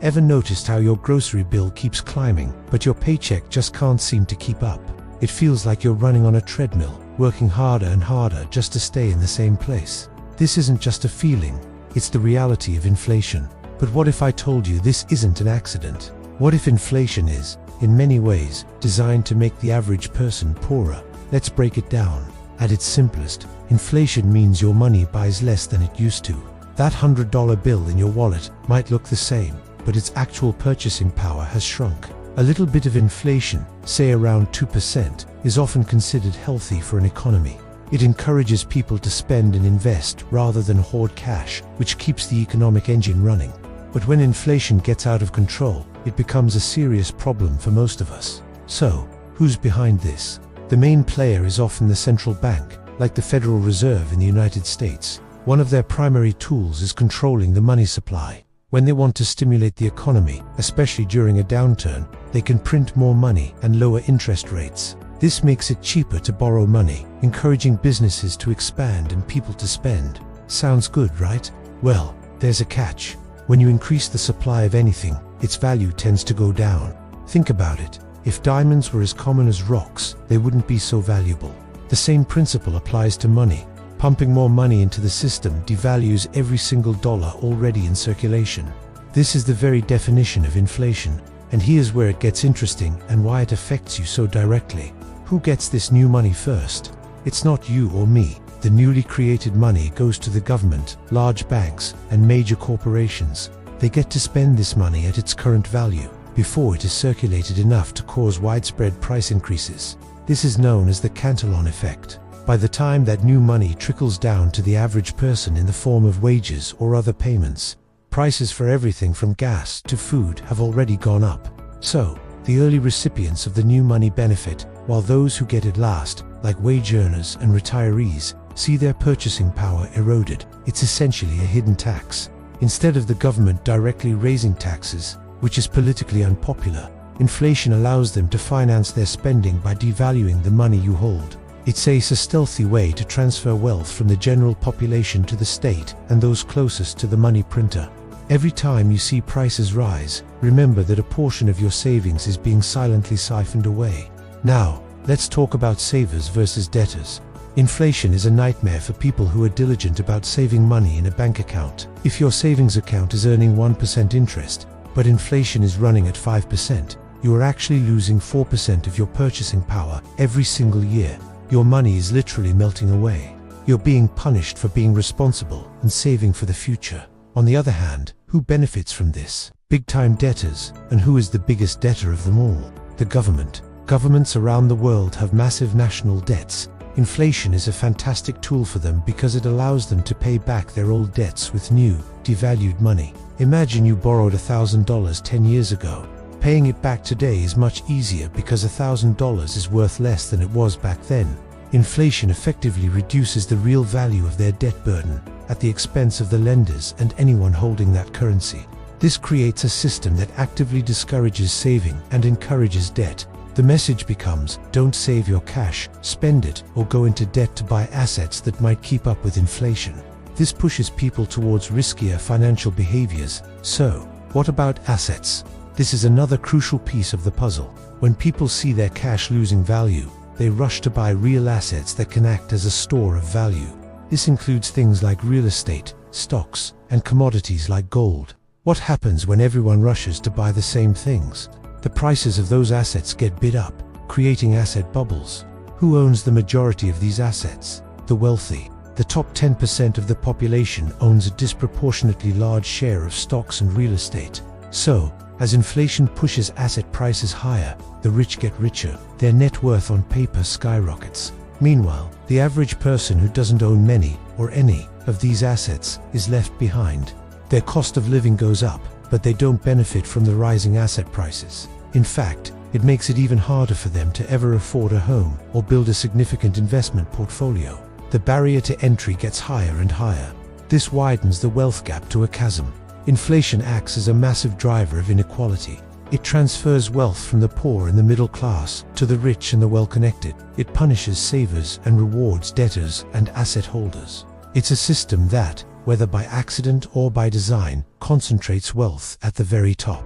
Ever noticed how your grocery bill keeps climbing, but your paycheck just can't seem to keep up? It feels like you're running on a treadmill, working harder and harder just to stay in the same place. This isn't just a feeling, it's the reality of inflation. But what if I told you this isn't an accident? What if inflation is, in many ways, designed to make the average person poorer? Let's break it down. At its simplest, inflation means your money buys less than it used to. That $100 bill in your wallet might look the same, but its actual purchasing power has shrunk. A little bit of inflation, say around 2%, is often considered healthy for an economy. It encourages people to spend and invest rather than hoard cash, which keeps the economic engine running. But when inflation gets out of control, it becomes a serious problem for most of us. So, who's behind this? The main player is often the central bank, like the Federal Reserve in the United States. One of their primary tools is controlling the money supply. When they want to stimulate the economy, especially during a downturn, they can print more money and lower interest rates. This makes it cheaper to borrow money, encouraging businesses to expand and people to spend. Sounds good, right? Well, there's a catch. When you increase the supply of anything, its value tends to go down. Think about it. If diamonds were as common as rocks, they wouldn't be so valuable. The same principle applies to money. Pumping more money into the system devalues every single dollar already in circulation. This is the very definition of inflation, and here's where it gets interesting and why it affects you so directly. Who gets this new money first? It's not you or me. The newly created money goes to the government, large banks, and major corporations. They get to spend this money at its current value, before it is circulated enough to cause widespread price increases. This is known as the Cantillon effect. By the time that new money trickles down to the average person in the form of wages or other payments, prices for everything from gas to food have already gone up. So, the early recipients of the new money benefit, while those who get it last, like wage earners and retirees, see their purchasing power eroded. It's essentially a hidden tax. Instead of the government directly raising taxes, which is politically unpopular, inflation allows them to finance their spending by devaluing the money you hold. It's a stealthy way to transfer wealth from the general population to the state and those closest to the money printer. Every time you see prices rise, remember that a portion of your savings is being silently siphoned away. Now, let's talk about savers versus debtors. Inflation is a nightmare for people who are diligent about saving money in a bank account. If your savings account is earning 1% interest, but inflation is running at 5%, you are actually losing 4% of your purchasing power every single year. Your money is literally melting away. You're being punished for being responsible and saving for the future. On the other hand, who benefits from this? Big-time debtors. And who is the biggest debtor of them all? The government. Governments around the world have massive national debts. Inflation is a fantastic tool for them because it allows them to pay back their old debts with new, devalued money. Imagine you borrowed $1,000 10 years ago. Paying it back today is much easier because $1,000 is worth less than it was back then. Inflation effectively reduces the real value of their debt burden at the expense of the lenders and anyone holding that currency. This creates a system that actively discourages saving and encourages debt. The message becomes, don't save your cash, spend it, or go into debt to buy assets that might keep up with inflation. This pushes people towards riskier financial behaviors. So, what about assets? This is another crucial piece of the puzzle. When people see their cash losing value, they rush to buy real assets that can act as a store of value. This includes things like real estate, stocks, and commodities like gold. What happens when everyone rushes to buy the same things? The prices of those assets get bid up, creating asset bubbles. Who owns the majority of these assets? The wealthy. The top 10% of the population owns a disproportionately large share of stocks and real estate. So, as inflation pushes asset prices higher, the rich get richer. Their net worth on paper skyrockets. Meanwhile, the average person who doesn't own many, or any, of these assets is left behind. Their cost of living goes up, but they don't benefit from the rising asset prices. In fact, it makes it even harder for them to ever afford a home or build a significant investment portfolio. The barrier to entry gets higher and higher. This widens the wealth gap to a chasm. Inflation acts as a massive driver of inequality. It transfers wealth from the poor and the middle class to the rich and the well-connected. It punishes savers and rewards debtors and asset holders. It's a system that, whether by accident or by design, concentrates wealth at the very top.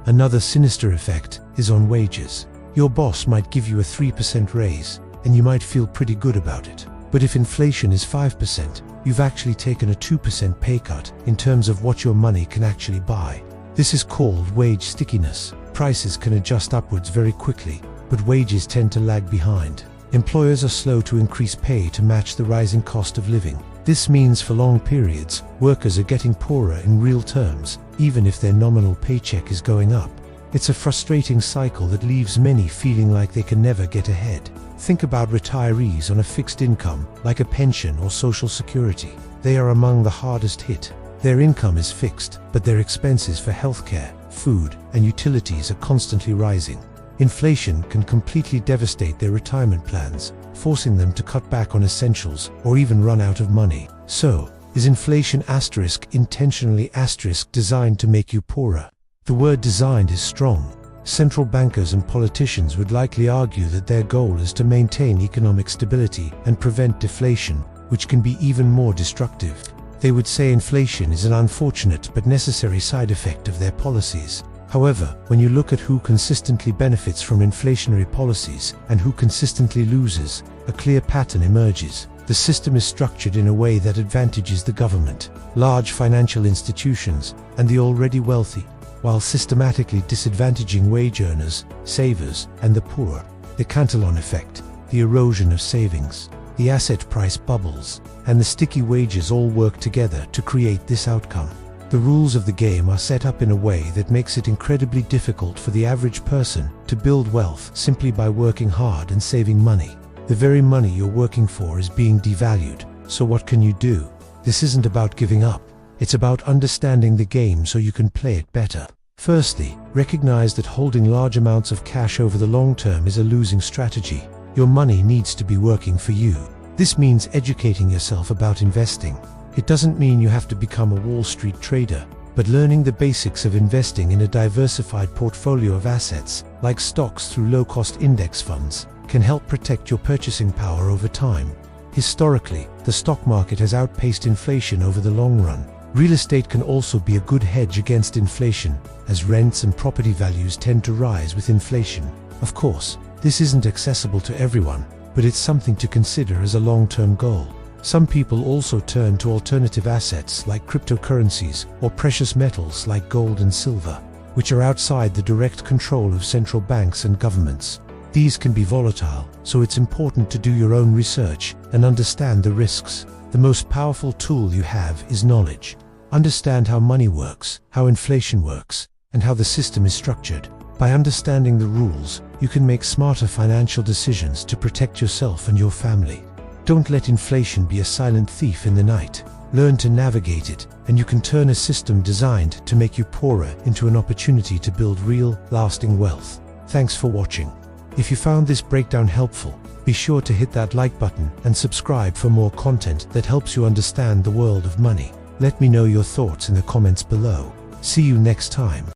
Another sinister effect is on wages. Your boss might give you a 3% raise, and you might feel pretty good about it. But if inflation is 5%, you've actually taken a 2% pay cut in terms of what your money can actually buy. This is called wage stickiness. Prices can adjust upwards very quickly, but wages tend to lag behind. Employers are slow to increase pay to match the rising cost of living. This means for long periods, workers are getting poorer in real terms, even if their nominal paycheck is going up. It's a frustrating cycle that leaves many feeling like they can never get ahead. Think about retirees on a fixed income, like a pension or social security. They are among the hardest hit. Their income is fixed, but their expenses for healthcare, food, and utilities are constantly rising. Inflation can completely devastate their retirement plans, forcing them to cut back on essentials or even run out of money. So, is inflation intentionally designed to make you poorer? The word designed is strong. Central bankers and politicians would likely argue that their goal is to maintain economic stability and prevent deflation, which can be even more destructive. They would say inflation is an unfortunate but necessary side effect of their policies. However, when you look at who consistently benefits from inflationary policies and who consistently loses, a clear pattern emerges. The system is structured in a way that advantages the government, large financial institutions, and the already wealthy, while systematically disadvantaging wage earners, savers, and the poor. The Cantillon effect, the erosion of savings, the asset price bubbles, and the sticky wages all work together to create this outcome. The rules of the game are set up in a way that makes it incredibly difficult for the average person to build wealth simply by working hard and saving money. The very money you're working for is being devalued, so what can you do? This isn't about giving up. It's about understanding the game so you can play it better. Firstly, recognize that holding large amounts of cash over the long term is a losing strategy. Your money needs to be working for you. This means educating yourself about investing. It doesn't mean you have to become a Wall Street trader, but learning the basics of investing in a diversified portfolio of assets, like stocks through low-cost index funds, can help protect your purchasing power over time. Historically, the stock market has outpaced inflation over the long run. Real estate can also be a good hedge against inflation, as rents and property values tend to rise with inflation. Of course, this isn't accessible to everyone, but it's something to consider as a long-term goal. Some people also turn to alternative assets like cryptocurrencies or precious metals like gold and silver, which are outside the direct control of central banks and governments. These can be volatile, so it's important to do your own research and understand the risks. The most powerful tool you have is knowledge. Understand how money works, how inflation works, and how the system is structured. By understanding the rules, you can make smarter financial decisions to protect yourself and your family. Don't let inflation be a silent thief in the night. Learn to navigate it, and you can turn a system designed to make you poorer into an opportunity to build real, lasting wealth. Thanks for watching. If you found this breakdown helpful, be sure to hit that like button and subscribe for more content that helps you understand the world of money. Let me know your thoughts in the comments below. See you next time.